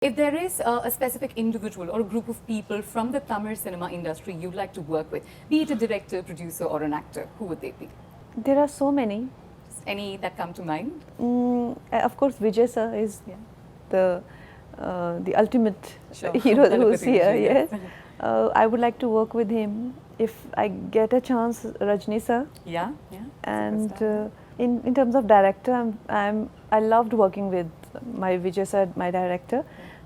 If there is a specific individual or a group of people from the Tamil cinema industry you'd like to work with, be it a director, producer, or an actor, who would they be? There are so many. Any that come to mind? Of course, Vijay sir is the ultimate Sure. hero who's Telepathy here. Vijay, Yes, yes. I would like to work with him if I get a chance. Rajni sir. Yeah, yeah. And Superstar. in terms of director, I loved working with my Vijay sir, my director.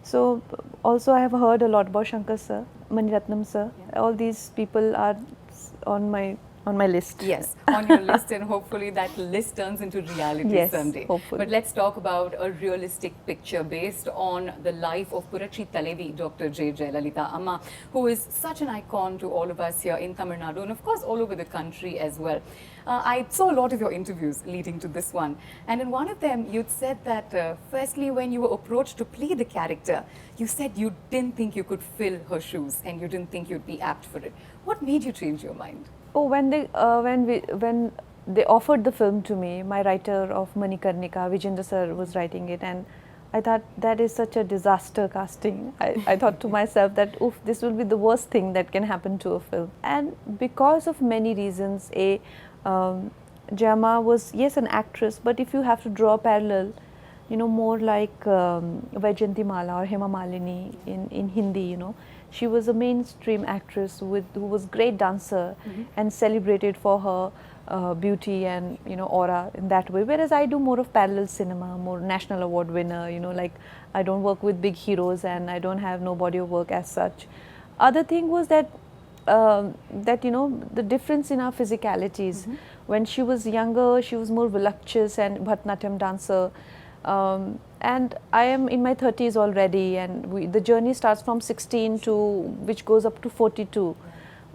So also I have heard a lot about Shankar sir, Maniratnam sir. All these people are on my list. Yes, on your list, and hopefully that list turns into reality Yes, someday. hopefully. But let's talk about a realistic picture based on the life of Puratri Talevi, Dr. J. Jayalalitha Amma, who is such an icon to all of us here in Tamil Nadu and of course all over the country as well. I saw a lot of your interviews leading to this one, and in one of them you'd said that firstly when you were approached to play the character, you said you didn't think you could fill her shoes and you didn't think you'd be apt for it. What made you change your mind? Oh, when they offered the film to me, my writer of Manikarnika, Vijay sir, was writing it, and I thought that is such a disaster casting. I thought to myself that, oof, this will be the worst thing that can happen to a film. And because of many reasons, Jama was, yes, an actress, but if you have to draw a parallel, you know, more like Vaijayanti Mala or Hema Malini in Hindi, you know. She was a mainstream actress who was great dancer and celebrated for her beauty and, you know, aura in that way. Whereas I do more of parallel cinema, more national award winner, you know, like I don't work with big heroes and I don't have no body of work as such. Other thing was that you know, the difference in our physicalities. When she was younger, she was more voluptuous and Bharatanatyam dancer. And I am in my 30s already, and the journey starts from 16 to which goes up to 42.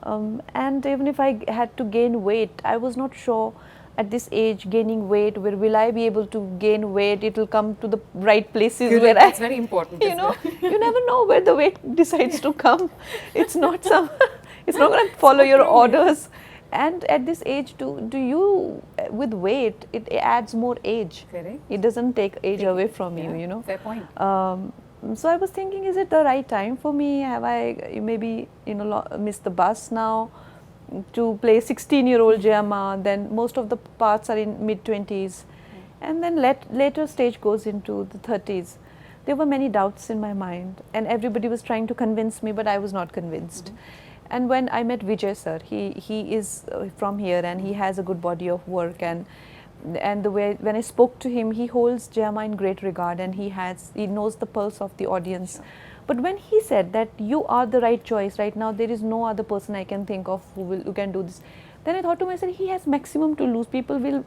And even if I had to gain weight, I was not sure at this age gaining weight, where will I be able to gain weight? It will come to the right places where that's very important. You know, you never know where the weight decides to come. It's not it's not going to follow your orders. And at this age, do you, with weight, it adds more age. Correct. It doesn't take age away from you, you know. Fair point. So I was thinking, is it the right time for me? Have I maybe, you know, missed the bus now to play 16-year-old Jayama? Then most of the parts are in mid-20s. And then later stage goes into the 30s. There were many doubts in my mind, and everybody was trying to convince me, but I was not convinced. And when I met Vijay sir, he is from here and he has a good body of work, and the way when I spoke to him, he holds Jayama in great regard and he knows the pulse of the audience. Sure. But when he said that you are the right choice right now, there is no other person I can think of who can do this, then I thought to myself, he has maximum to lose. People will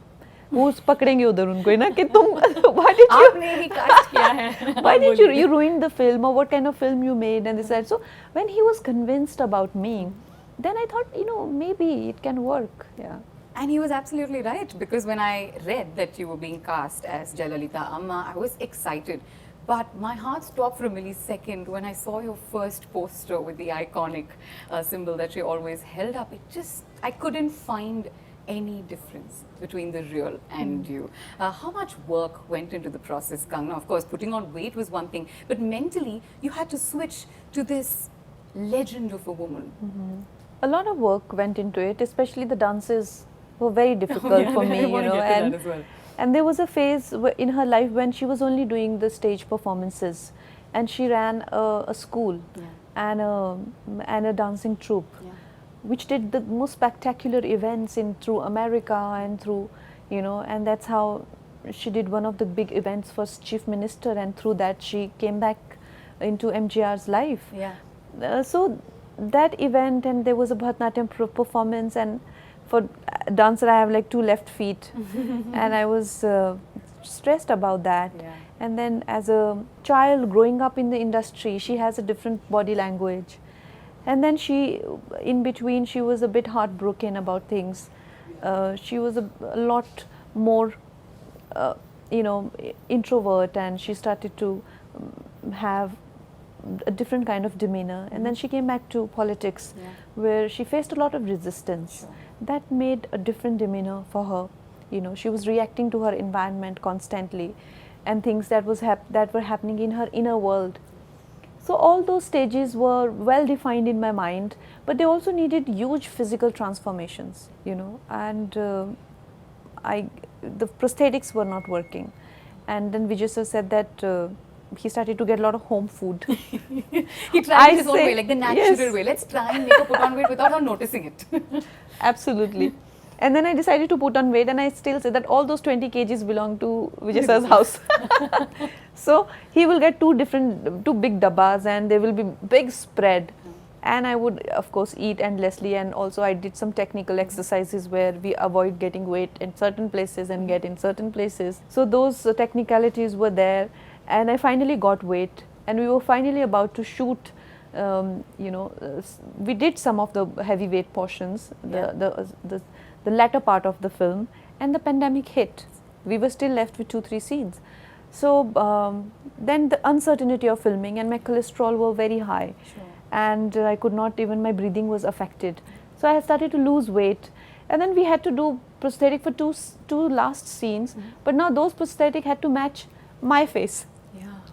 पकड़ेंगे उधर उनको ना कि तुम why did you आपने ही cast किया है why did you ruin the film, or what kind of film you made and this and so when he was convinced about me, then I thought, you know, maybe it can work. Yeah. And he was absolutely right, because when I read that you were being cast as Jayalalitha Amma, I was excited. But my heart stopped for a millisecond when I saw your first poster with the iconic symbol that you always held up. I couldn't find any difference between the real and you. How much work went into the process, Kangana? Of course, putting on weight was one thing, but mentally you had to switch to this legend of a woman. A lot of work went into it, especially the dances were very difficult for me, you know, and there was a phase in her life when she was only doing the stage performances, and she ran a school and a dancing troupe, which did the most spectacular events through America and through, you know, and that's how she did one of the big events for Chief Minister, and through that she came back into MGR's life. So that event, and there was a Bharatanatyam performance, and for dancer I have like 2 left feet and I was stressed about that. And then as a child growing up in the industry, she has a different body language. And then in between, she was a bit heartbroken about things. She was a lot more, you know, introvert, and she started to have a different kind of demeanor. And then she came back to politics, where she faced a lot of resistance. That made a different demeanor for her. You know, she was reacting to her environment constantly, and things that were happening in her inner world. So all those stages were well defined in my mind, but they also needed huge physical transformations, you know, and the prosthetics were not working. And then Vijay sir said that he started to get a lot of home food. He tried his own way, like the natural way. Let's try and make her put on weight without her noticing it. Absolutely. And then I decided to put on weight, and I still say that all those 20 kgs belong to Vijay sir's house. So he will get two big dabbas, and there will be big spread. And I would, of course, eat endlessly, and also I did some technical exercises where we avoid getting weight in certain places and get in certain places. So those technicalities were there, and I finally got weight, and we were finally about to shoot. You know, we did some of the heavyweight portions, the latter part of the film, and the pandemic hit. We were still left with 2-3 scenes. So then the uncertainty of filming, and my cholesterol were very high. Sure. And I could not even, my breathing was affected. So I started to lose weight, and then we had to do prosthetic for two last scenes, but now those prosthetic had to match my face,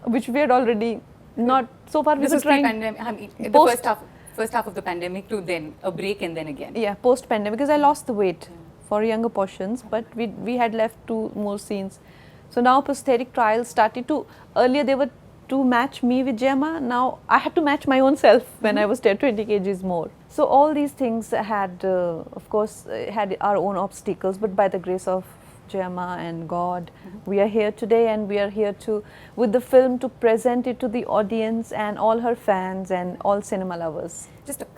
which we had already not, so far we were trying. Pandemic, I mean, the first half of the pandemic to then a break and then again. Yeah, post pandemic, because I lost the weight for younger portions, but we had left 2 more scenes. So now prosthetic trials started to, earlier they were to match me with Gemma, now I had to match my own self when I was 20 kgs more. So all these things had, of course, had our own obstacles, but by the grace of Gemma and God, we are here today, and we are here to, with the film, to present it to the audience and all her fans and all cinema lovers. Just a